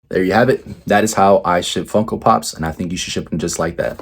There you have it. That is how I ship Funko Pops, and I think you should ship them just like that.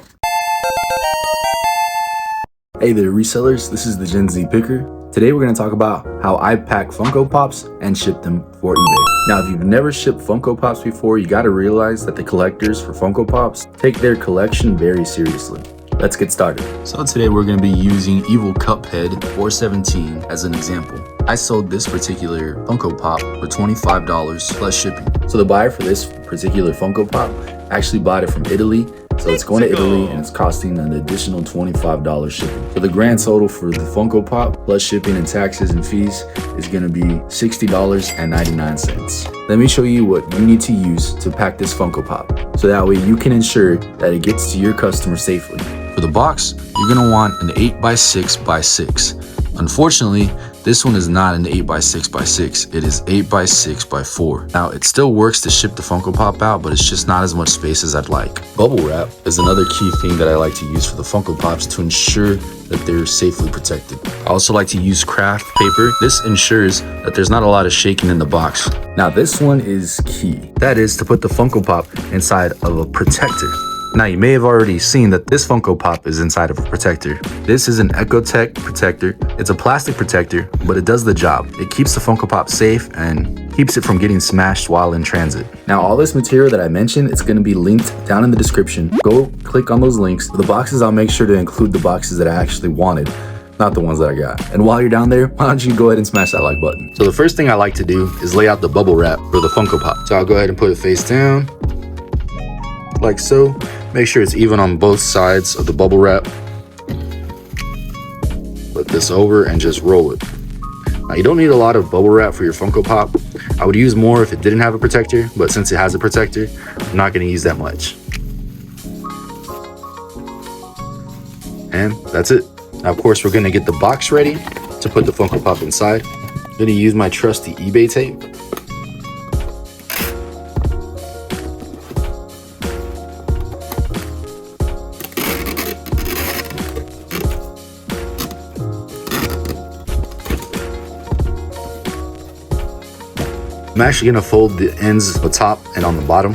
Hey there resellers, this is the Gen Z Picker. Today we're going to talk about how I pack Funko Pops and ship them for eBay. Now if you've never shipped Funko Pops before, you got to realize that the collectors for Funko Pops take their collection very seriously. Let's get started. So today we're going to be using Evil Cuphead 417 as an example. I sold this particular Funko Pop for $25 plus shipping. So the buyer for this particular Funko Pop actually bought it from Italy. So it's going to Italy and it's costing an additional $25 shipping. So the grand total for the Funko Pop plus shipping and taxes and fees is going to be $60.99. Let me show you what you need to use to pack this Funko Pop, so that way you can ensure that it gets to your customer safely. For the box, you're going to want an 8x6x6. Unfortunately, this one is not an 8x6x6, it is 8x6x4. Now, it still works to ship the Funko Pop out, but it's just not as much space as I'd like. Bubble wrap is another key thing that I like to use for the Funko Pops to ensure that they're safely protected. I also like to use craft paper. This ensures that there's not a lot of shaking in the box. Now, this one is key. That is to put the Funko Pop inside of a protector. Now, you may have already seen that this Funko Pop is inside of a protector. This is an Ecotech protector. It's a plastic protector, but it does the job. It keeps the Funko Pop safe and keeps it from getting smashed while in transit. Now, all this material that I mentioned, it's going to be linked down in the description. Go click on those links. For the boxes, I'll make sure to include the boxes that I actually wanted, not the ones that I got. And while you're down there, why don't you go ahead and smash that like button. So the first thing I like to do is lay out the bubble wrap for the Funko Pop. So I'll go ahead and put it face down, like so. Make sure it's even on both sides of the bubble wrap. Put this over and just roll it. Now, you don't need a lot of bubble wrap for your Funko Pop. I would use more if it didn't have a protector, but since it has a protector, I'm not going to use that much. And that's it. Now, of course, we're going to get the box ready to put the Funko Pop inside. I'm going to use my trusty eBay tape. I'm actually gonna fold the ends on the top and on the bottom.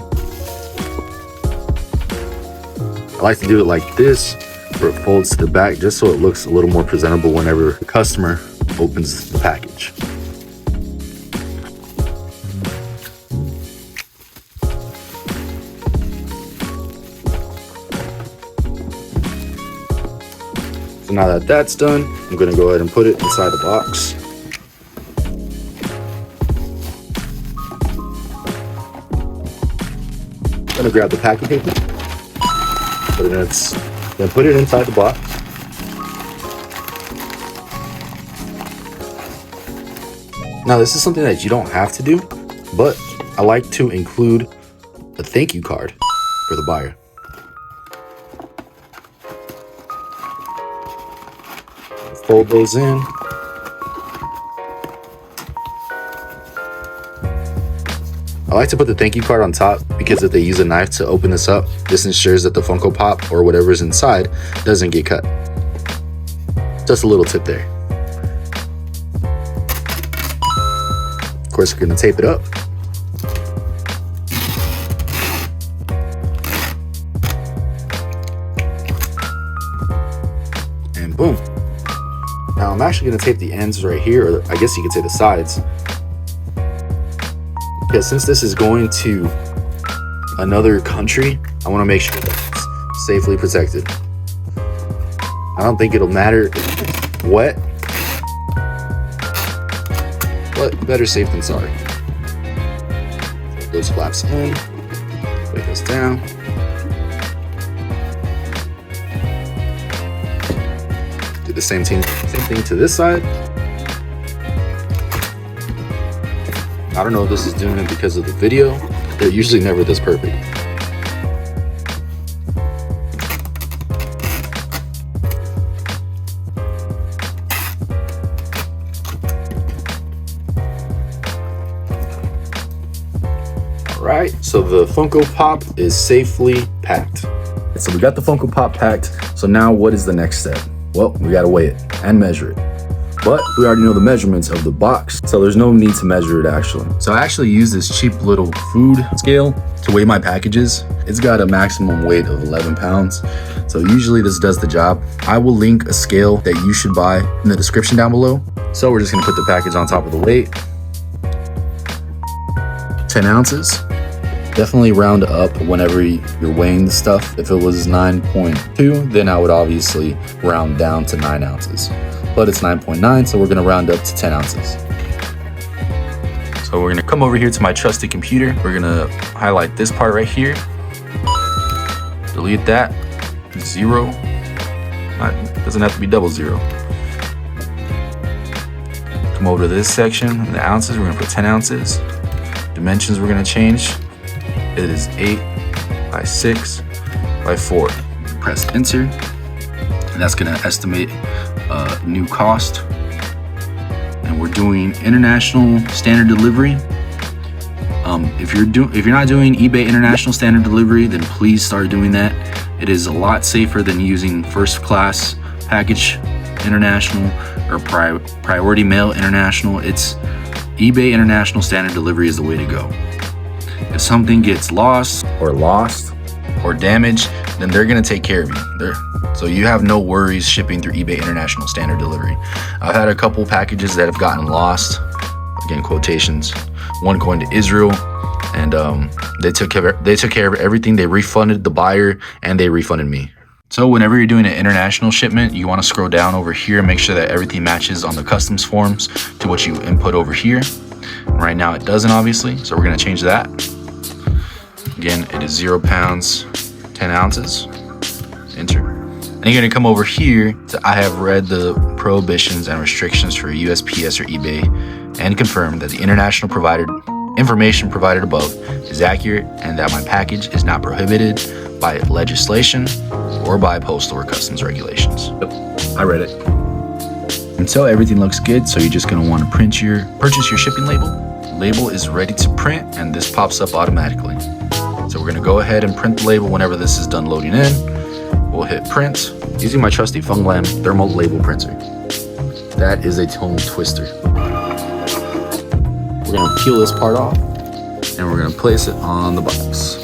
I like to do it like this, where it folds to the back, just so it looks a little more presentable whenever the customer opens the package. So now that that's done, I'm gonna go ahead and put it inside the box. I'm gonna grab the packing paper, then put it inside the box. Now, this is something that you don't have to do, but I like to include a thank you card for the buyer. Fold those in. I like to put the thank you card on top because if they use a knife to open this up, this ensures that the Funko Pop or whatever is inside doesn't get cut. Just a little tip there. Of course, we're going to tape it up. And boom. Now I'm actually going to tape the ends right here, or I guess you could say the sides. Because since this is going to another country, I want to make sure that it's safely protected. I don't think it'll matter if it's wet, but better safe than sorry. Put those flaps in, put this down. Do the same thing to this side. I don't know if this is doing it because of the video. They're usually never this perfect. Alright, so the Funko Pop is safely packed. So we got the Funko Pop packed. So now what is the next step? Well, we gotta weigh it and measure it. but we already know the measurements of the box, so there's no need to measure it actually. So I actually use this cheap little food scale to weigh my packages. It's got a maximum weight of 11 pounds, so usually this does the job. I will link a scale that you should buy in the description down below. So we're just gonna put the package on top of the weight. 10 ounces. Definitely round up whenever you're weighing the stuff. If it was 9.2, then I would obviously round down to 9 ounces. But it's 9.9, so we're gonna round up to 10 ounces. So we're gonna come over here to my trusted computer. We're gonna highlight this part right here. Delete that, 0. Doesn't have to be 00. Come over to this section, the ounces, we're gonna put 10 ounces. Dimensions we're gonna change. It is 8 by 6 by 4. Press enter, and that's gonna estimate new cost. And we're doing international standard delivery. If you're not doing eBay international standard delivery, then please start doing that. It is a lot safer than using first class package international or priority mail international. It's eBay international standard delivery is the way to go. If something gets lost or damaged, then they're gonna take care of you. So you have no worries shipping through eBay international standard delivery. I've had a couple packages that have gotten lost, again quotations, one going to Israel, and they took care of everything. They refunded the buyer and they refunded me. So whenever you're doing an international shipment, you want to scroll down over here and make sure that everything matches on the customs forms to what you input over here. Right now it doesn't, obviously, so we're going to change that. Again, it is 0 pounds, 10 ounces. Enter. And you're going to come over here to I have read the prohibitions and restrictions for USPS or eBay and confirm that the international information provided above is accurate and that my package is not prohibited by legislation or by postal or customs regulations. Yep, I read it. And so everything looks good, so you're just going to want to purchase your shipping label. Label is ready to print, and this pops up automatically. So we're going to go ahead and print the label whenever this is done loading in. We'll hit print using my trusty Funglam thermal label printer. That is a tone twister. We're going to peel this part off and we're going to place it on the box.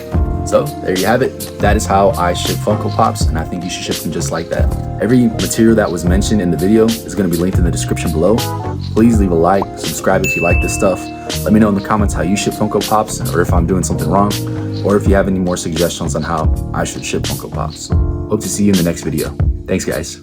So there you have it. That is how I ship Funko Pops, and I think you should ship them just like that. Every material that was mentioned in the video is going to be linked in the description below. Please leave a like, subscribe if you like this stuff. Let me know in the comments how you ship Funko Pops, or if I'm doing something wrong, or if you have any more suggestions on how I should ship Funko Pops. Hope to see you in the next video. Thanks, guys.